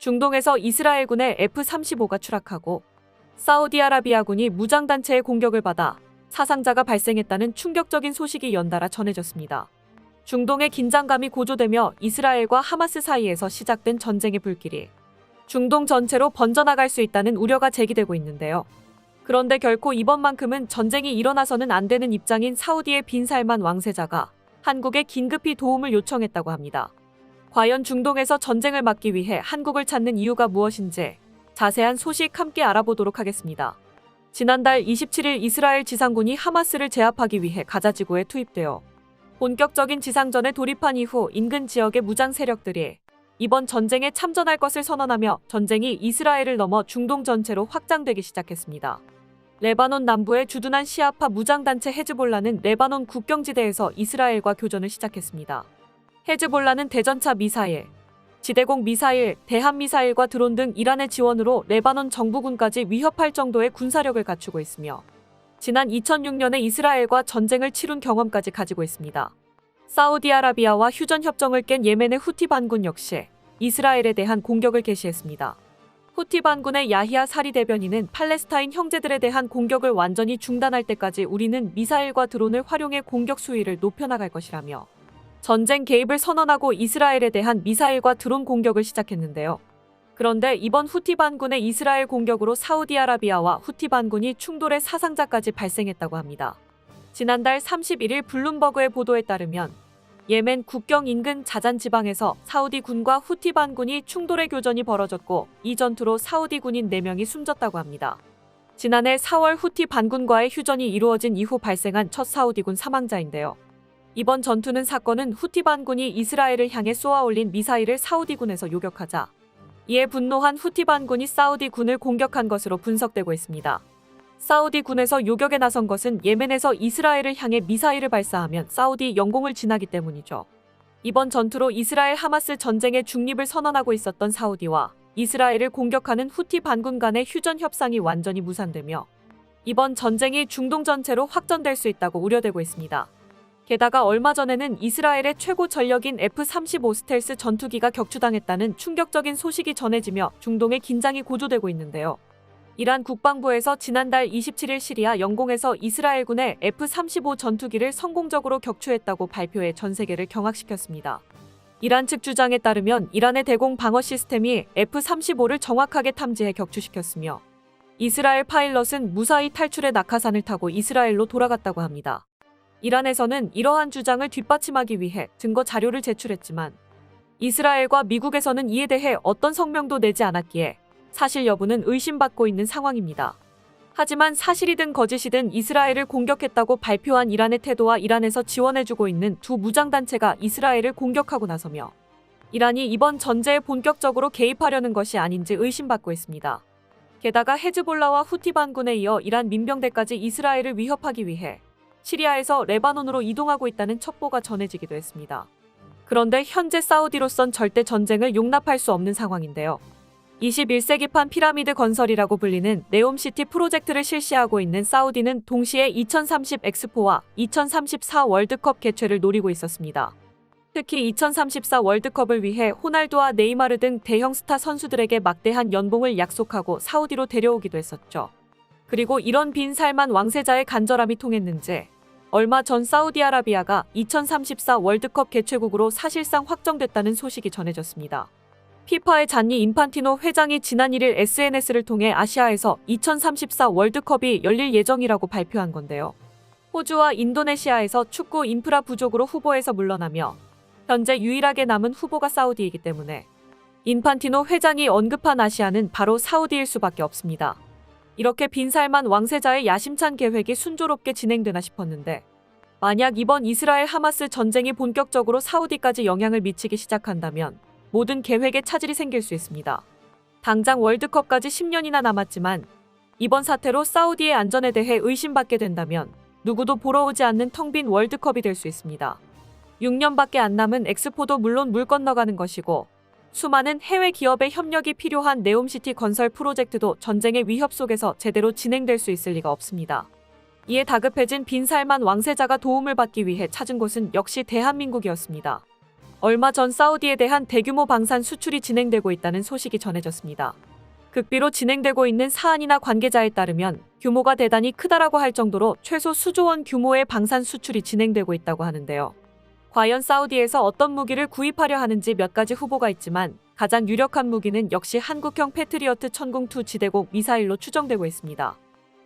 중동에서 이스라엘군의 F-35가 추락하고 사우디아라비아군이 무장단체의 공격을 받아 사상자가 발생했다는 충격적인 소식이 연달아 전해졌습니다. 중동의 긴장감이 고조되며 이스라엘과 하마스 사이에서 시작된 전쟁의 불길이 중동 전체로 번져나갈 수 있다는 우려가 제기되고 있는데요. 그런데 결코 이번만큼은 전쟁이 일어나서는 안 되는 입장인 사우디의 빈 살만 왕세자가 한국에 긴급히 도움을 요청했다고 합니다. 과연 중동에서 전쟁을 막기 위해 한국을 찾는 이유가 무엇인지 자세한 소식 함께 알아보도록 하겠습니다. 지난달 27일 이스라엘 지상군이 하마스를 제압하기 위해 가자지구에 투입되어 본격적인 지상전에 돌입한 이후 인근 지역의 무장 세력들이 이번 전쟁에 참전할 것을 선언하며 전쟁이 이스라엘을 넘어 중동 전체로 확장되기 시작했습니다. 레바논 남부의 주둔한 시아파 무장단체 헤즈볼라는 레바논 국경지대에서 이스라엘과 교전을 시작했습니다. 헤즈볼라는 대전차 미사일, 지대공 미사일, 대함미사일과 드론 등 이란의 지원으로 레바논 정부군까지 위협할 정도의 군사력을 갖추고 있으며 지난 2006년에 이스라엘과 전쟁을 치룬 경험까지 가지고 있습니다. 사우디아라비아와 휴전협정을 깬 예멘의 후티 반군 역시 이스라엘에 대한 공격을 개시했습니다. 후티 반군의 야히야 사리 대변인은 팔레스타인 형제들에 대한 공격을 완전히 중단할 때까지 우리는 미사일과 드론을 활용해 공격 수위를 높여나갈 것이라며 전쟁 개입을 선언하고 이스라엘에 대한 미사일과 드론 공격을 시작했는데요. 그런데 이번 후티 반군의 이스라엘 공격으로 사우디아라비아와 후티 반군이 충돌의 사상자까지 발생했다고 합니다. 지난달 31일 블룸버그의 보도에 따르면 예멘 국경 인근 자잔 지방에서 사우디 군과 후티 반군이 충돌의 교전이 벌어졌고 이 전투로 사우디 군인 4명이 숨졌다고 합니다. 지난해 4월 후티 반군과의 휴전이 이루어진 이후 발생한 첫 사우디군 사망자인데요. 이번 전투는 사건은 후티 반군이 이스라엘을 향해 쏘아올린 미사일을 사우디군에서 요격하자 이에 분노한 후티 반군이 사우디군을 공격한 것으로 분석되고 있습니다. 사우디군에서 요격에 나선 것은 예멘에서 이스라엘을 향해 미사일을 발사하면 사우디 영공을 지나기 때문이죠. 이번 전투로 이스라엘 하마스 전쟁의 중립을 선언하고 있었던 사우디와 이스라엘을 공격하는 후티 반군 간의 휴전 협상이 완전히 무산되며 이번 전쟁이 중동 전체로 확전될 수 있다고 우려되고 있습니다. 게다가 얼마 전에는 이스라엘의 최고 전력인 F-35 스텔스 전투기가 격추당했다는 충격적인 소식이 전해지며 중동의 긴장이 고조되고 있는데요. 이란 국방부에서 지난달 27일 시리아 영공에서 이스라엘군의 F-35 전투기를 성공적으로 격추했다고 발표해 전 세계를 경악시켰습니다. 이란 측 주장에 따르면 이란의 대공 방어 시스템이 F-35를 정확하게 탐지해 격추시켰으며 이스라엘 파일럿은 무사히 탈출해 낙하산을 타고 이스라엘로 돌아갔다고 합니다. 이란에서는 이러한 주장을 뒷받침하기 위해 증거 자료를 제출했지만 이스라엘과 미국에서는 이에 대해 어떤 성명도 내지 않았기에 사실 여부는 의심받고 있는 상황입니다. 하지만 사실이든 거짓이든 이스라엘을 공격했다고 발표한 이란의 태도와 이란에서 지원해주고 있는 두 무장단체가 이스라엘을 공격하고 나서며 이란이 이번 전쟁에 본격적으로 개입하려는 것이 아닌지 의심받고 있습니다. 게다가 헤즈볼라와 후티 반군에 이어 이란 민병대까지 이스라엘을 위협하기 위해 시리아에서 레바논으로 이동하고 있다는 첩보가 전해지기도 했습니다. 그런데 현재 사우디로선 절대 전쟁을 용납할 수 없는 상황인데요. 21세기판 피라미드 건설이라고 불리는 네옴시티 프로젝트를 실시하고 있는 사우디는 동시에 2030 엑스포와 2034 월드컵 개최를 노리고 있었습니다. 특히 2034 월드컵을 위해 호날두와 네이마르 등 대형 스타 선수들에게 막대한 연봉을 약속하고 사우디로 데려오기도 했었죠. 그리고 이런 빈 살만 왕세자의 간절함이 통했는지 얼마 전 사우디아라비아가 2034 월드컵 개최국으로 사실상 확정됐다는 소식이 전해졌습니다. 피파의 잔니 인판티노 회장이 지난 1일 SNS를 통해 아시아에서 2034 월드컵이 열릴 예정이라고 발표한 건데요. 호주와 인도네시아에서 축구 인프라 부족으로 후보에서 물러나며 현재 유일하게 남은 후보가 사우디이기 때문에 인판티노 회장이 언급한 아시아는 바로 사우디일 수밖에 없습니다. 이렇게 빈살만 왕세자의 야심찬 계획이 순조롭게 진행되나 싶었는데 만약 이번 이스라엘 하마스 전쟁이 본격적으로 사우디까지 영향을 미치기 시작한다면 모든 계획에 차질이 생길 수 있습니다. 당장 월드컵까지 10년이나 남았지만 이번 사태로 사우디의 안전에 대해 의심받게 된다면 누구도 보러 오지 않는 텅 빈 월드컵이 될 수 있습니다. 6년밖에 안 남은 엑스포도 물론 물 건너가는 것이고 수많은 해외 기업의 협력이 필요한 네옴시티 건설 프로젝트도 전쟁의 위협 속에서 제대로 진행될 수 있을 리가 없습니다. 이에 다급해진 빈살만 왕세자가 도움을 받기 위해 찾은 곳은 역시 대한민국이었습니다. 얼마 전 사우디에 대한 대규모 방산 수출이 진행되고 있다는 소식이 전해졌습니다. 극비로 진행되고 있는 사안이나 관계자에 따르면 규모가 대단히 크다라고 할 정도로 최소 수조 원 규모의 방산 수출이 진행되고 있다고 하는데요. 과연 사우디에서 어떤 무기를 구입하려 하는지 몇 가지 후보가 있지만 가장 유력한 무기는 역시 한국형 패트리어트 천궁2 지대공 미사일로 추정되고 있습니다.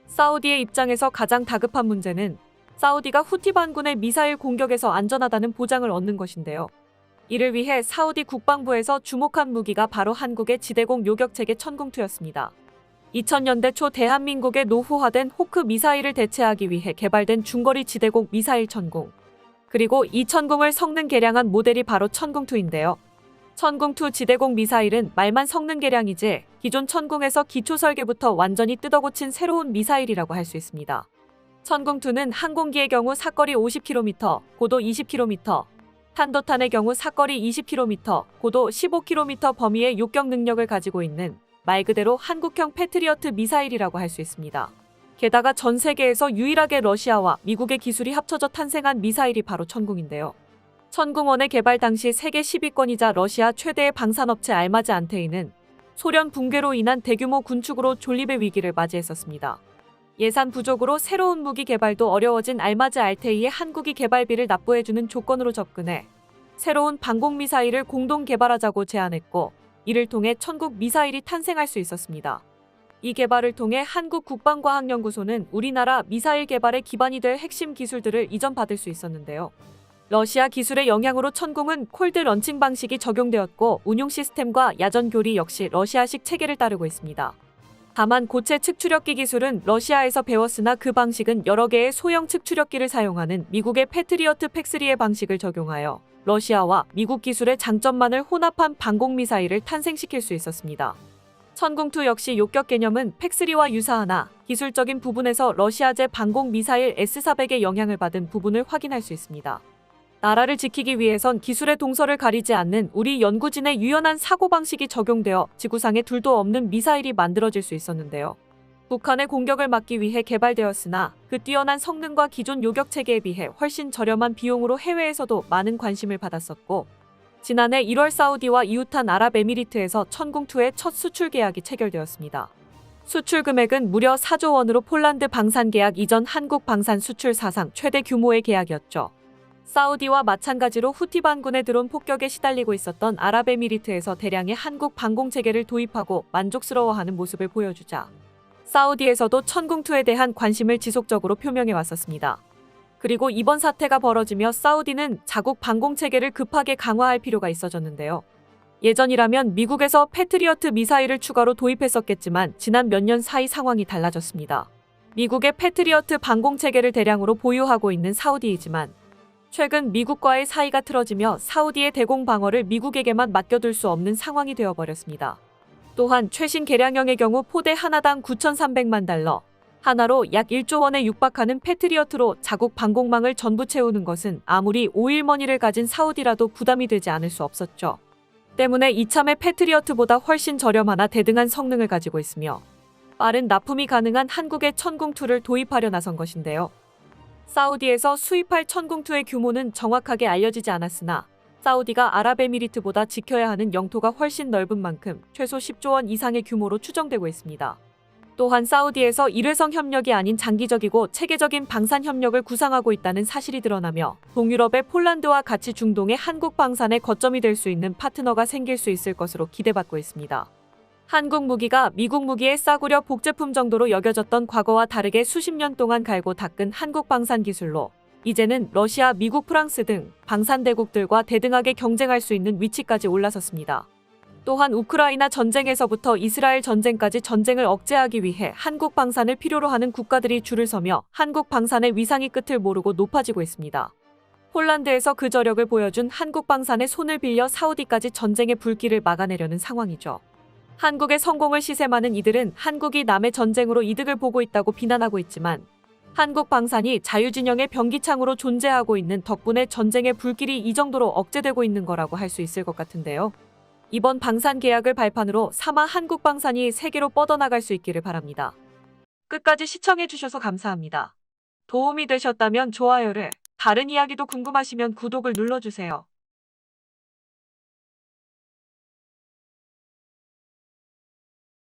사우디의 입장에서 가장 다급한 문제는 사우디가 후티 반군의 미사일 공격에서 안전하다는 보장을 얻는 것인데요. 이를 위해 사우디 국방부에서 주목한 무기가 바로 한국의 지대공 요격체계 천궁2였습니다. 2000년대 초 대한민국의 노후화된 호크 미사일을 대체하기 위해 개발된 중거리 지대공 미사일 천궁. 그리고 이 천궁을 성능 개량한 모델이 바로 천궁2인데요. 천궁2 지대공 미사일은 말만 성능 개량이지 기존 천궁에서 기초 설계부터 완전히 뜯어고친 새로운 미사일이라고 할 수 있습니다. 천궁2는 항공기의 경우 사거리 50km, 고도 20km, 탄도탄의 경우 사거리 20km, 고도 15km 범위의 요격 능력을 가지고 있는 말 그대로 한국형 패트리어트 미사일이라고 할 수 있습니다. 게다가 전 세계에서 유일하게 러시아와 미국의 기술이 합쳐져 탄생한 미사일이 바로 천궁인데요. 천궁1의 개발 당시 세계 10위권이자 러시아 최대의 방산업체 알마즈 안테이는 소련 붕괴로 인한 대규모 군축으로 존립의 위기를 맞이했었습니다. 예산 부족으로 새로운 무기 개발도 어려워진 알마즈 알테이에 한국이 개발비를 납부해주는 조건으로 접근해 새로운 방공미사일을 공동 개발하자고 제안했고 이를 통해 천국 미사일이 탄생할 수 있었습니다. 이 개발을 통해 한국국방과학연구소는 우리나라 미사일 개발의 기반이 될 핵심 기술들을 이전받을 수 있었는데요. 러시아 기술의 영향으로 천궁은 콜드 런칭 방식이 적용되었고 운용 시스템과 야전 교리 역시 러시아식 체계를 따르고 있습니다. 다만 고체 측추력기 기술은 러시아에서 배웠으나 그 방식은 여러 개의 소형 측추력기를 사용하는 미국의 패트리어트 팩3의 방식을 적용하여 러시아와 미국 기술의 장점만을 혼합한 방공미사일을 탄생시킬 수 있었습니다. 천궁2 역시 요격 개념은 팩3와 유사하나 기술적인 부분에서 러시아제 방공미사일 S-400의 영향을 받은 부분을 확인할 수 있습니다. 나라를 지키기 위해선 기술의 동서를 가리지 않는 우리 연구진의 유연한 사고방식이 적용되어 지구상에 둘도 없는 미사일이 만들어질 수 있었는데요. 북한의 공격을 막기 위해 개발되었으나 그 뛰어난 성능과 기존 요격 체계에 비해 훨씬 저렴한 비용으로 해외에서도 많은 관심을 받았었고 지난해 1월 사우디와 이웃한 아랍에미리트에서 천궁2의 첫 수출 계약이 체결되었습니다. 수출 금액은 무려 4조 원으로 폴란드 방산 계약 이전 한국 방산 수출 사상 최대 규모의 계약이었죠. 사우디와 마찬가지로 후티 반군에 들어온 폭격에 시달리고 있었던 아랍에미리트에서 대량의 한국 방공체계를 도입하고 만족스러워하는 모습을 보여주자 사우디에서도 천궁2에 대한 관심을 지속적으로 표명해 왔었습니다. 그리고 이번 사태가 벌어지며 사우디는 자국 방공체계를 급하게 강화할 필요가 있어졌는데요. 예전이라면 미국에서 패트리어트 미사일을 추가로 도입했었겠지만 지난 몇 년 사이 상황이 달라졌습니다. 미국의 패트리어트 방공체계를 대량으로 보유하고 있는 사우디이지만 최근 미국과의 사이가 틀어지며 사우디의 대공 방어를 미국에게만 맡겨둘 수 없는 상황이 되어버렸습니다. 또한 최신 개량형의 경우 포대 하나당 9,300만 달러, 하나로 약 1조 원에 육박하는 패트리어트로 자국 방공망을 전부 채우는 것은 아무리 오일머니를 가진 사우디라도 부담이 되지 않을 수 없었죠. 때문에 이참에 패트리어트보다 훨씬 저렴하나 대등한 성능을 가지고 있으며 빠른 납품이 가능한 한국의 천궁2를 도입하려 나선 것인데요. 사우디에서 수입할 천궁2의 규모는 정확하게 알려지지 않았으나 사우디가 아랍에미리트보다 지켜야 하는 영토가 훨씬 넓은 만큼 최소 10조 원 이상의 규모로 추정되고 있습니다. 또한 사우디에서 일회성 협력이 아닌 장기적이고 체계적인 방산 협력을 구상하고 있다는 사실이 드러나며 동유럽의 폴란드와 같이 중동의 한국 방산의 거점이 될 수 있는 파트너가 생길 수 있을 것으로 기대받고 있습니다. 한국 무기가 미국 무기의 싸구려 복제품 정도로 여겨졌던 과거와 다르게 수십 년 동안 갈고 닦은 한국 방산 기술로 이제는 러시아, 미국, 프랑스 등 방산 대국들과 대등하게 경쟁할 수 있는 위치까지 올라섰습니다. 또한 우크라이나 전쟁에서부터 이스라엘 전쟁까지 전쟁을 억제하기 위해 한국 방산을 필요로 하는 국가들이 줄을 서며 한국 방산의 위상이 끝을 모르고 높아지고 있습니다. 폴란드에서 그 저력을 보여준 한국 방산의 손을 빌려 사우디까지 전쟁의 불길을 막아내려는 상황이죠. 한국의 성공을 시샘하는 이들은 한국이 남의 전쟁으로 이득을 보고 있다고 비난하고 있지만 한국 방산이 자유진영의 병기창으로 존재하고 있는 덕분에 전쟁의 불길이 이 정도로 억제되고 있는 거라고 할 수 있을 것 같은데요. 이번 방산 계약을 발판으로 삼아 한국 방산이 세계로 뻗어나갈 수 있기를 바랍니다. 끝까지 시청해주셔서 감사합니다. 도움이 되셨다면 좋아요를, 다른 이야기도 궁금하시면 구독을 눌러주세요.